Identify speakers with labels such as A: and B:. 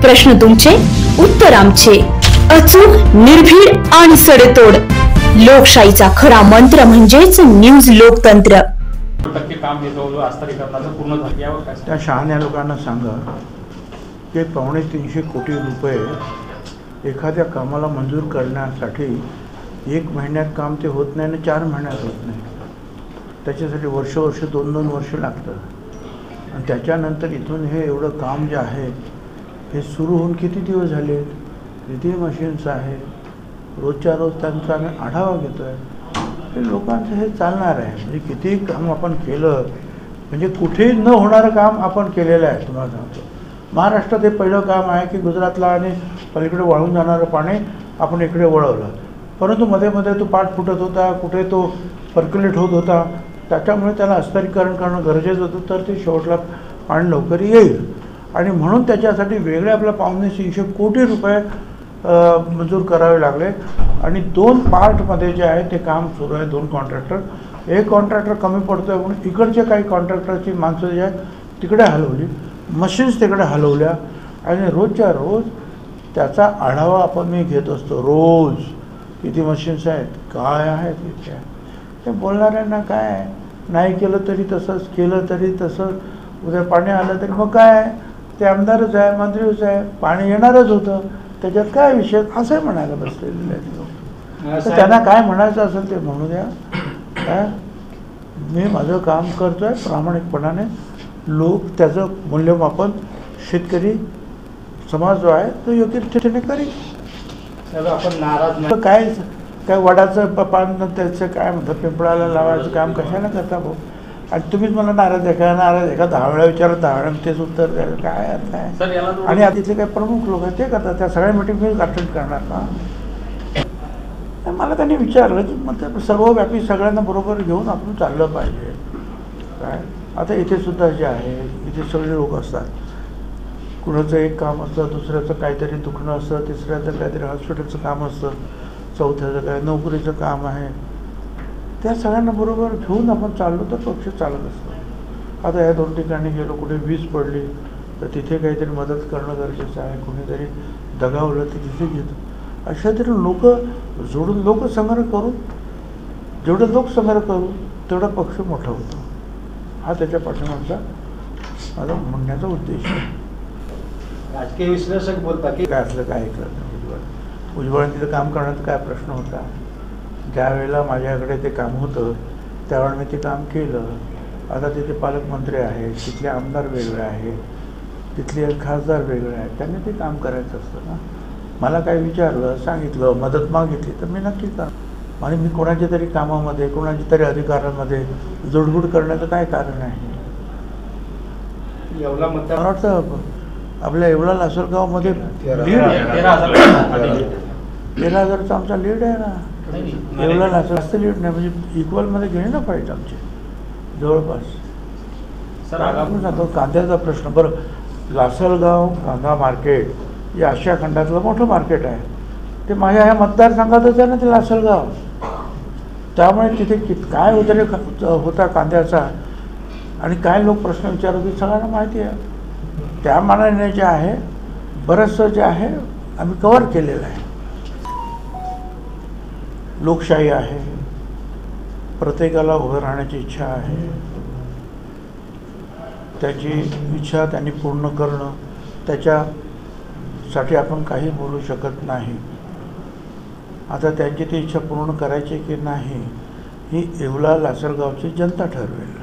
A: प्रश्न तुमचे, उत्तर आमचे. अचूक, निर्भीड आणि सडेतोड. लोकशाहीचा खरा मंत्र म्हणजेच न्यूज लोकतंत्र.
B: काम हस्तांतरीकरणाचं पूर्ण झालं यावर काय?
C: त्या शहाण्या लोकांना सांगा की 350 कोटी रुपये एखाद्या कामाला मंजूर करण्यासाठी 1 महिन्यात काम ते होत नाही आणि 4 महिन्यात होत नाही. त्याच्यासाठी वर्ष 2-2 वर्ष लागतात. आणि त्याच्यानंतर इथून हे एवढं काम जे आहे हे सुरू होऊन किती दिवस झाले, किती मशीन्स आहे, रोजच्या रोज त्यांचा आम्ही आढावा घेतो आहे. हे लोकांचं हे चालणार आहे. म्हणजे कितीही काम आपण केलं, म्हणजे कुठेही न होणारं काम आपण केलेलं आहे. तुम्हाला सांगतो, महाराष्ट्रात हे पहिलं काम आहे की गुजरातला आणि पलीकडे वाळून जाणारं पाणी आपण इकडे वळवलं. परंतु मध्ये मध्ये तो पाठ फुटत होता, कुठे तो पर्क्युलेट होत होता. त्याच्यामुळे त्याला हस्तांतरीकरण करणं गरजेचं होतं, तर ते शेवटला पाणी लवकर येईल. आणि म्हणून त्याच्यासाठी वेगळे आपल्या 350 कोटी रुपये मंजूर करावे लागले. आणि 2 पार्टमध्ये जे आहे ते काम सुरू आहे. 2 कॉन्ट्रॅक्टर, एक कॉन्ट्रॅक्टर कमी पडतो आहे म्हणून इकडचे काही कॉन्ट्रॅक्टरची माणसं जी आहेत तिकडे हलवली, मशीन्स तिकडे हलवल्या. आणि रोजच्या रोज त्याचा आढावा आपण मी घेत असतो. रोज किती मशीन्स आहेत, काय आहेत, किती आहे. ते बोलणाऱ्यांना काय आहे, नाही केलं तरी तसंच, केलं तरी तसंच. उद्या पाणी आलं तरी मग काय आहे, ते आमदारच आहे, मंत्रीच आहे, पाणी येणारच होतं, त्याच्यात काय विषय, असं म्हणायला बसलेले आहेत लोक. तर त्यांना काय म्हणायचं असेल ते म्हणू द्या. काय मी माझं काम करतो आहे प्रामाणिकपणाने. लोक त्याचं मूल्यमापन, शेतकरी समाज जो आहे तो योग्य रीतीने करेल.
B: आपण नाराज
C: काय वडाचं पान त्याचं काय म्हणतात, पिंपळाला लावायचं काम कशाला करता भाऊ. आणि तुम्हीच मला नाराज आहे का 10 वेळा विचारत 10 वेळा तेच उत्तर द्यायचं, काय अर्थ आहे. आणि आता तिथले काही प्रमुख लोक आहेत ते करतात. त्या सगळ्या मीटिंग मी अटेंड करणार ना. मला त्यांनी विचारलं की मग ते सर्वव्यापी सगळ्यांना बरोबर घेऊन आपण चाललं पाहिजे. काय आता इथे सुद्धा जे आहे, इथे सगळे लोक असतात. कुणाचं एक काम असतं, दुसऱ्याचं काहीतरी दुखणं असतं, तिसऱ्याचं काहीतरी हॉस्पिटलचं काम असतं, चौथ्याचं काय नोकरीचं काम आहे. त्या सगळ्यांना बरोबर घेऊन आपण चाललो तर पक्ष चालत असतो. आता या 2 ठिकाणी गेलो, कुठे वीज पडली तर तिथे काहीतरी मदत करणं गरजेचं आहे. कुणीतरी दगावलं तर तिथे घेतो. अशा तरी लोक जोडून, लोकसंग्रह करून, जेवढं लोकसंग्रह करू तेवढा पक्ष मोठा होतो. हा त्याच्या पाठीमागचा माझा म्हणण्याचा उद्देश आहे.
B: राजकीय विश्लेषक बोलतात की
C: काय असलं काय ऐकलं उज्ज्वला तिथं काम करण्याचा काय प्रश्न होता. ज्यावेळेला माझ्याकडे ते काम होतं त्यावेळेला मी ते काम केलं. आता तिथे पालकमंत्री आहेत, तिथले आमदार वेगळे आहेत, तिथले खासदार वेगळे आहेत. त्यांनी ते काम करायचं असतं ना. मला काय विचारलं, सांगितलं, मदत मागितली तर मी नक्की कर. आणि मी कोणाच्या तरी कामामध्ये, कोणाच्या तरी अधिकारांमध्ये जोडगूड करण्याचं काय कारण आहे. मला वाटतं आपल्या येवला लासलगावमध्ये लीड 13,000चा आमचा लीड आहे ना. येवला जास्त लीड नाही, म्हणजे इक्वलमध्ये घेणे ना फाईट आमची जवळपास.
B: सर
C: आपण सांगतो कांद्याचा प्रश्न. बरं, लासलगाव कांदा मार्केट हे आशिया खंडातलं मोठं मार्केट आहे. ते माझ्या ह्या मतदारसंघातच आहे ना ते लासलगाव. त्यामुळे तिथे काय उद्रेक होता कांद्याचा आणि काय लोक प्रश्न विचारत होते सगळ्यांना माहिती आहे. त्या मानाने जे आहे बरंचसं जे आहे आम्ही कव्हर केलेलं आहे. लोकशाही आहे, प्रत्येकाला उभं राहण्याची इच्छा आहे. त्याची इच्छा त्यांनी पूर्ण करणं, त्याच्यासाठी आपण काही बोलू शकत नाही. आता त्यांची ती इच्छा पूर्ण करायची की नाही ही येवला लासलगावची जनता ठरवेल.